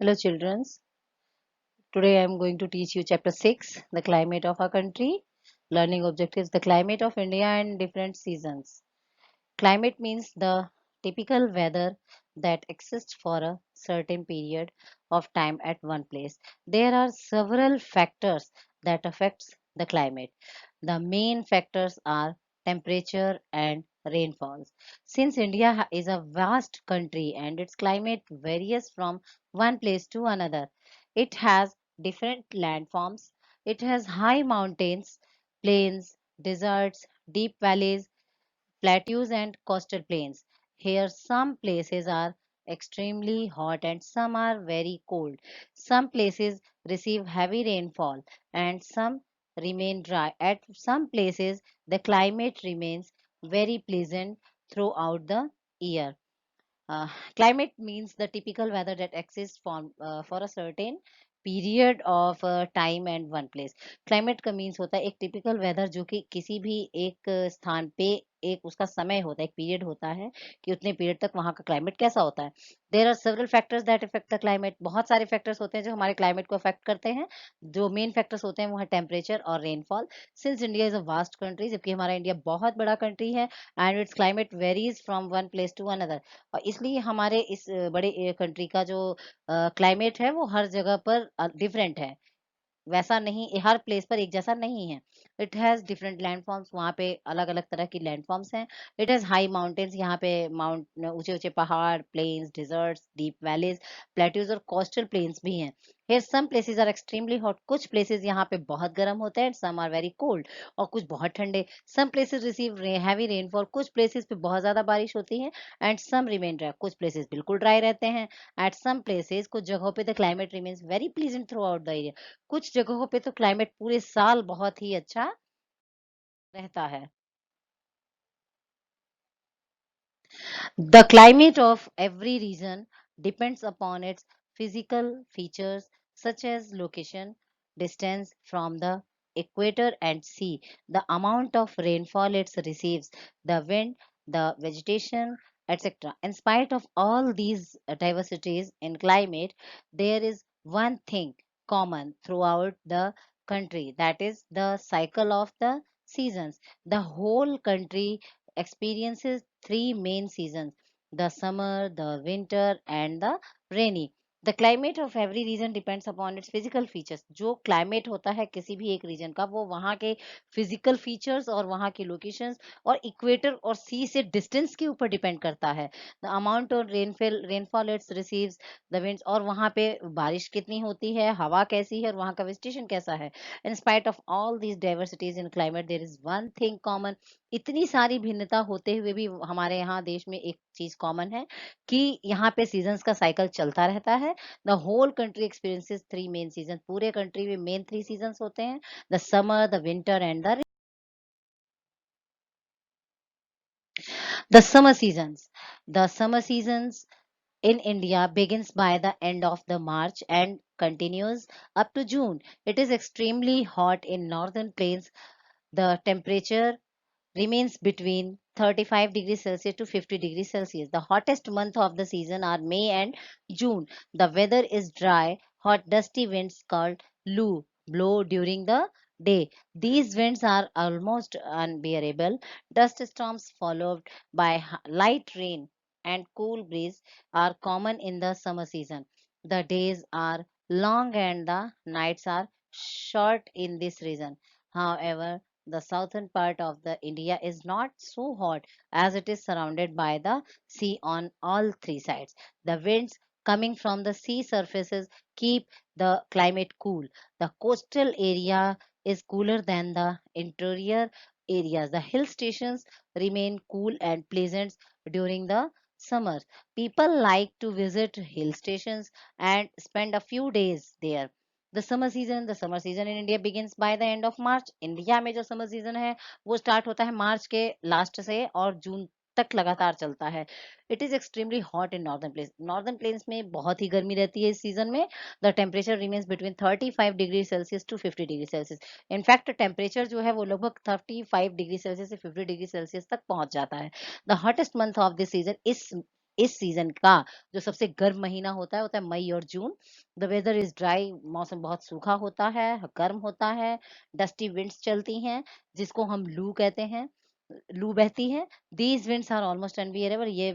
Hello, children. Today I am going to teach you chapter 6, the climate of our country. Learning objectives, the climate of India and different seasons. Climate means the typical weather that exists for a certain period of time at one place. There are several factors that affects the climate. The main factors are temperature and rainfalls. Since India is a vast country and its climate varies from one place to another, it has different landforms. It has high mountains, plains, deserts, deep valleys, plateaus and coastal plains. Here, some places are extremely hot and some are very cold. Some places receive heavy rainfall and some remain dry. At some places, the climate remains very pleasant throughout the year. Uh, Climate means the typical weather that exists for a certain period of time and one place. Climate का means होता है एक typical weather जो कि किसी भी एक स्थान पे एक उसका समय होता है, एक पीरियड होता है कि उतने पीरियड तक वहाँ का क्लाइमेट कैसा होता है. There are several factors that effect the climate. बहुत सारे फैक्टर्स होते हैं जो हमारे क्लाइमेट को अफेक्ट करते हैं. जो मेन फैक्टर्स होते हैं वो है टेम्परेचर और rainfall. Since India is a vast country, जबकि हमारा इंडिया बहुत बड़ा कंट्री है and its climate varies from one place to another. और इसलिए हमारे इस बड़े कंट्री का जो क्लाइमेट है वो हर जगह पर डिफरेंट है. वैसा नहीं, हर प्लेस पर एक जैसा नहीं है. It has different landforms. वहाँ पे अलग अलग तरह की लैंडफॉर्म्स हैं. It has high mountains. यहाँ पे माउंट ऊंचे ऊंचे पहाड़, plains, deserts, deep valleys, plateaus और कोस्टल प्लेन्स भी हैं. Here some places are extremely hot. कुछ places यहाँ पे बहुत गर्म होते हैं. Some are very cold. और कुछ बहुत ठंडे. Some places receive heavy rainfall. कुछ places पे बहुत ज्यादा बारिश होती है and some remain dry. कुछ places बिल्कुल dry रहते हैं. At some places कुछ जगहों पे the climate remains very pleasant throughout the year. कुछ जगहों पे तो क्लाइमेट पूरे साल बहुत ही अच्छा रहता है. The climate of every region depends upon its physical features such as location, distance from the equator and sea, the amount of rainfall it receives, the wind, the vegetation, etc. In spite of all these diversities in climate, there is one thing common throughout the country, that is the cycle of the seasons. The whole country experiences three main seasons: the summer, the winter, and the rainy. The climate of every region depends upon its physical features. जो climate होता है किसी भी एक region का, वो वहाँ के physical features और वहाँ की locations और equator और sea से distance के ऊपर depend करता है. The amount of rainfall it receives, the winds, और वहाँ पे बारिश कितनी होती है, हवा कैसी है और वहाँ का vegetation कैसा है. In spite of all these diversities in climate, there is one thing common. इतनी सारी भिन्नता होते हुए भी हमारे यहाँ देश में एक चीज कॉमन है कि यहाँ पे सीजन्स का साइकिल चलता रहता है. The whole country experiences three main season. पूरे कंट्री में मेन थ्री सीजन्स होते हैं: the summer, the winter and the summer seasons. The summer seasons in India begins by the end of the March and continues up to June. It is extremely hot in northern plains. The temperature remains between 35 degrees Celsius to 50 degrees Celsius. The hottest month of the season are May and June. The weather is dry, hot, dusty winds called Lu blow during the day. These winds are almost unbearable. Dust storms followed by light rain and cool breeze are common in the summer season. The days are long and the nights are short in this region. However, the southern part of the India is not so hot as it is surrounded by the sea on all three sides. The winds coming from the sea surfaces keep the climate cool. The coastal area is cooler than the interior areas. The hill stations remain cool and pleasant during the summer. People like to visit hill stations and spend a few days there. The summer season in India begins by the end of March. India में जो summer season है वो start होता है मार्च के last से और जून तक लगातार चलता है. It is extremely hot in northern plains में बहुत ही गर्मी रहती है इस सीजन में. The temperature remains between 35 degree celsius to 50 degree celsius. In fact temperature जो है वो लगभग 35 डिग्री सेल्सियस से 50 डिग्री सेल्सियस तक पहुंच जाता है. The hottest month of this season इस इस सीजन का जो सबसे गर्म महीना होता है मई और जून। द वेदर इज ड्राई, मौसम बहुत सूखा होता है, गर्म होता है, डस्टी विंड्स चलती हैं जिसको हम लू कहते हैं, लू बहती है। These winds are almost unbearable, ये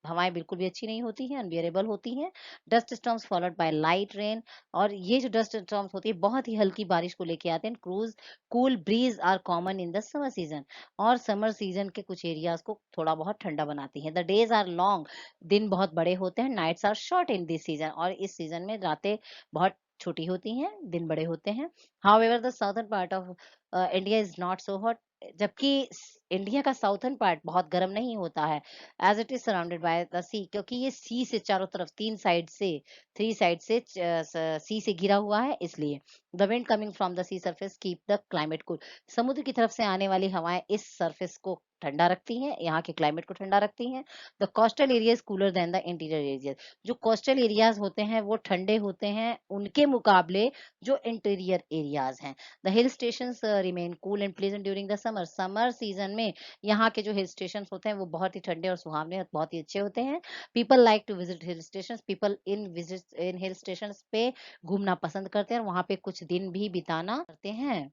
हवाएं बिल्कुल भी अच्छी नहीं होती हैं, अनबियरेबल होती हैं। Dust storms followed by light rain, और ये जो डस्ट स्टॉर्म्स होती है बहुत ही हल्की बारिश को लेके आते हैं। Cruise cool breeze are common in the summer season, और समर सीजन के कुछ एरियाज को थोड़ा बहुत ठंडा बनाती हैं। द डेज आर लॉन्ग, दिन बहुत बड़े होते हैं। Nights are short in this season, और इस सीजन में रातें बहुत छोटी होती हैं, दिन बड़े होते हैं। However the southern part of India is not so hot, जबकि इंडिया का साउथर्न पार्ट बहुत गर्म नहीं होता है, as it is surrounded by the sea, क्योंकि ये सी से चारों तरफ, तीन साइड से, थ्री साइड से सी से घिरा हुआ है, इसलिए the wind coming from the sea surface keep the climate cool, समुद्र की तरफ से आने वाली हवाएं इस सरफेस को ठंडा रखती हैं, यहाँ के क्लाइमेट को ठंडा रखती हैं। The coastal areas cooler than the interior areas, जो कोस्टल एरियाज होते हैं वो ठंडे होते हैं उनके मुकाबले जो इंटीरियर एरियाज हैं। The hill stations remain cool and pleasant during the summer, summer season में यहाँ के जो हिल स्टेशंस होते हैं वो बहुत ही ठंडे और सुहावने और बहुत ही अच्छे होते हैं। People like to visit hill stations, people in visit in hill stations पे घूमना पसंद करते हैं और वहां पे कुछ दिन भी बिताना करते हैं।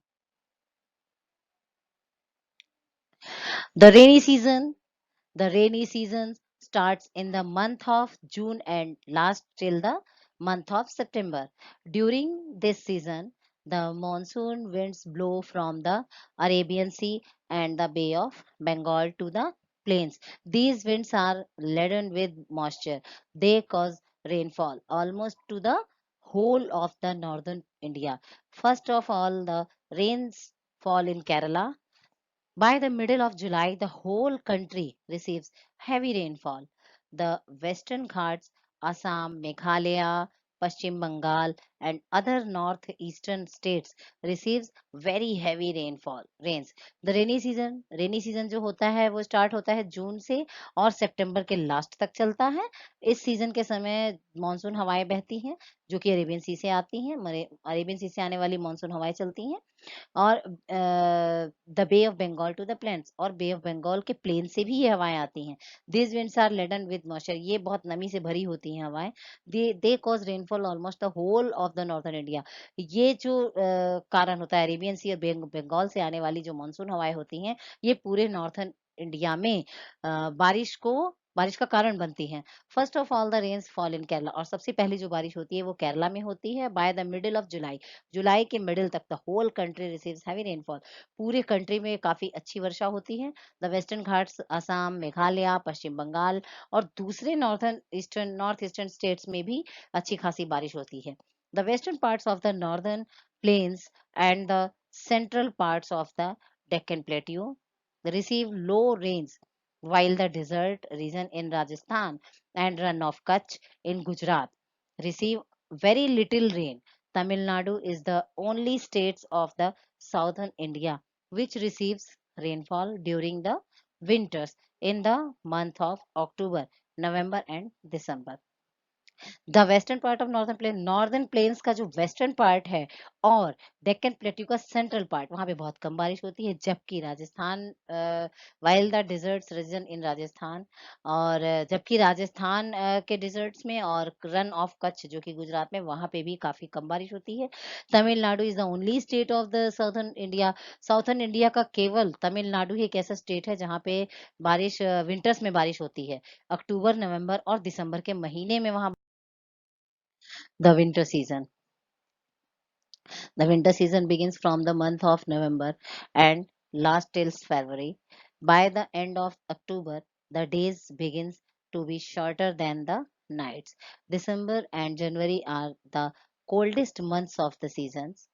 The rainy season, the rainy season starts in the month of June and lasts till the month of September. During this season, the monsoon winds blow from the Arabian Sea and the Bay of Bengal to the plains. These winds are laden with moisture. They cause rainfall almost to the whole of the northern India. First of all, the rains fall in Kerala. By the middle of July, the whole country receives heavy rainfall. The Western Ghats, Assam, Meghalaya, Pashchim Bengal, and other northeastern states receives very heavy rains. The rainy season जो होता है वो start होता है जून से और सितंबर के last तक चलता है। इस सीजन के समय मानसून हवाएं बहती हैं जो कि अरेबियन सी से आती हैं। अरेबियन सी से आने वाली मानसून हवाएं चलती हैं, और the Bay of Bengal to the plains, और बे ऑफ बंगाल के प्लेन से भी ये हवाएं आती हैं। This winds are laden with moisture, ये बहुत नमी से भरी होती हैं हवाएं। They cause rainfall almost the whole of the northern India. ये जो कारण होता है अरेबियन सी और बंगाल से आने वाली जो मानसून हवाएं होती हैं, ये पूरे नॉर्थन इंडिया में बारिश का कारण बनती हैं। First of all the rains fall in Kerala, और सबसे पहली जो बारिश होती है वो केरला में होती है। By the middle of July, जुलाई के मिडिल तक the whole country receives heavy rainfall, पूरे कंट्री में काफी अच्छी वर्षा होती है। द वेस्टर्न घाट्स, असम, मेघालय, पश्चिम बंगाल और दूसरे नॉर्थ ईस्टर्न स्टेट्स में भी अच्छी खासी बारिश होती है। The western parts of the northern plains and the central parts of the Deccan plateau receive low rains, while the desert region in Rajasthan and run of Kutch in Gujarat receive very little rain. Tamil Nadu is the only state of the southern India which receives rainfall during the winters in the month of October, November and December. The western part of northern plains का जो western part है और Deccan plateau का central part, वहां पे बहुत कम बारिश होती है, जबकि Rajasthan, while the deserts region in Rajasthan, और जबकि राजस्थान के डिजर्ट्स में और रन ऑफ कच्छ जो कि गुजरात में, वहां पे भी काफी कम बारिश होती है। Tamil Nadu is the only state of the southern India का केवल तमिलनाडु ही एक ऐसा स्टेट है जहाँ पे विंटर्स में बारिश होती है, अक्टूबर, नवंबर और दिसंबर के महीने में वहां। The winter season. The winter season begins from the month of November and lasts till February. By the end of October, the days begins to be shorter than the nights. December and January are the coldest months of the seasons.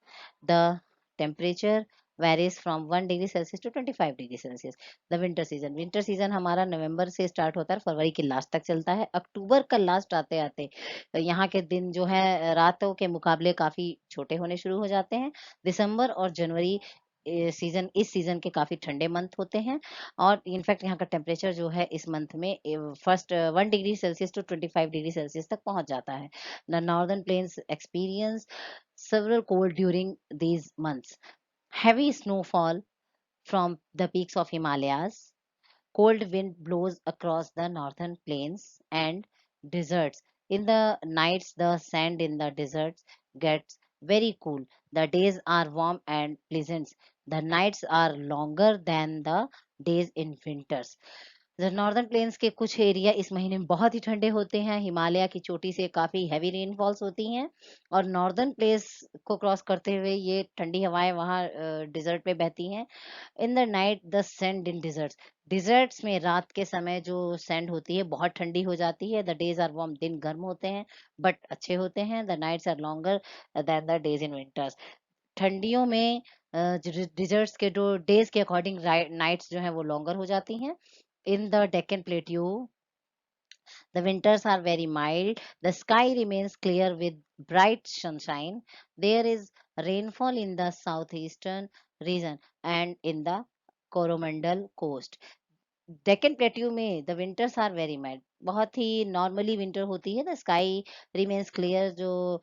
The temperature varies from 1 degree celsius to 25 degree celsius. The winter season हमारा नवंबर से start होता है, फरवरी के last तक चलता है। अक्टूबर का लास्ट आते आते यहाँ के दिन जो है रातों के मुकाबले काफी छोटे होने शुरू हो जाते हैं। दिसंबर और जनवरी इस सीजन के काफी ठंडे मंथ होते हैं, और इनफैक्ट यहाँ का टेम्परेचर जो है इस मंथ में first 1 degree celsius to 25 degree celsius तक पहुंच जाता है। The northern plains experience several cold during these months. Heavy snowfall from the peaks of Himalayas. Cold wind blows across the northern plains and deserts. In the nights, the sand in the deserts gets very cool. The days are warm and pleasant. The nights are longer than the days in winters. Northern plains के कुछ area इस महीने में बहुत ही ठंडे होते हैं। हिमालय की चोटी से काफी हैवी रेनफॉल्स होती हैं और नॉर्दर्न प्लेस को क्रॉस करते हुए ये ठंडी हवाएं वहाँ डिजर्ट में बहती हैं। In the night the sand in deserts, deserts में रात के समय जो सैंड होती है बहुत ठंडी हो जाती है। द डेज आर वार्म, दिन गर्म होते हैं बट अच्छे होते हैं। The nights are longer than the days in winters. ठंडियों में डिजर्ट्स के जो डेज के अकॉर्डिंग नाइट्स जो है वो लॉन्गर हो जाती हैं। In the Deccan plateau the winters are very mild. The sky remains clear with bright sunshine. There is rainfall in the southeastern region and in the Coromandel coast. Deccan plateau में the winters are very mild, बहुत ही normally winter होती है। The sky remains clear, जो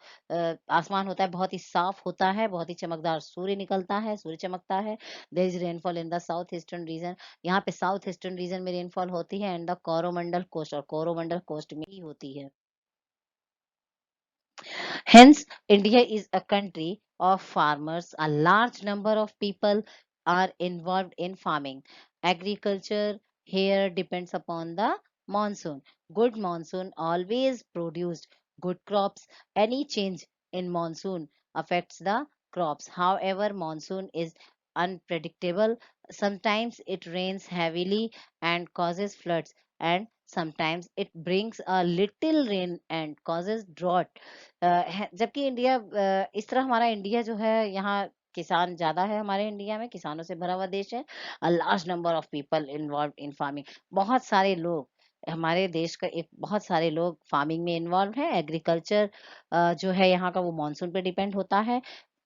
आसमान होता है बहुत ही साफ होता है, बहुत ही चमकदार सूर्य निकलता है, सूर्य चमकता है। There is rainfall in the south eastern region, यहाँ पे साउथ ईस्टर्न रीजन में रेनफॉल होती है एंड द कोरोमंडल कोस्ट, और कोरोमंडल कोस्ट में ही होती है। Hence, India is a country of farmers. A large number of people are involved in farming. Agriculture here depends upon the monsoon. Good monsoon always produced good crops. Any change in monsoon affects the crops. However, monsoon is unpredictable. Sometimes it rains heavily and causes floods, and sometimes it brings a little rain and causes drought। जबकि India इस तरह हमारा India जो है, यहाँ किसान ज्यादा है, हमारे इंडिया में किसानों से भरा हुआ देश है। A large number of people involve in farming, बहुत सारे लोग, हमारे देश का एक बहुत सारे लोग फार्मिंग में इन्वॉल्व हैं। एग्रीकल्चर जो है यहाँ का वो मानसून पे डिपेंड होता है।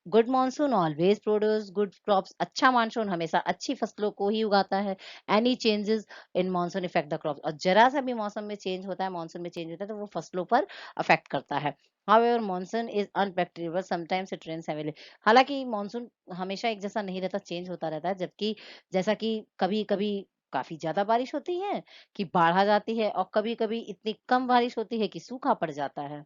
Good monsoon always produce good crops, अच्छा मानसून हमेशा अच्छी फसलों को ही उगाता है। Any changes in monsoon effect the crops, और जरा सा भी मौसम में चेंज होता है, मानसून में चेंज होता है, तो वो फसलों पर अफेक्ट करता है। However monsoon is unpredictable, sometimes it rains heavily. हालांकि मानसून हमेशा एक जैसा नहीं रहता, चेंज होता रहता है। जबकि जैसा कि कभी कभी काफी ज्यादा बारिश होती है कि बाढ़ आ जाती है, और कभी कभी इतनी कम बारिश होती है कि सूखा पड़ जाता है।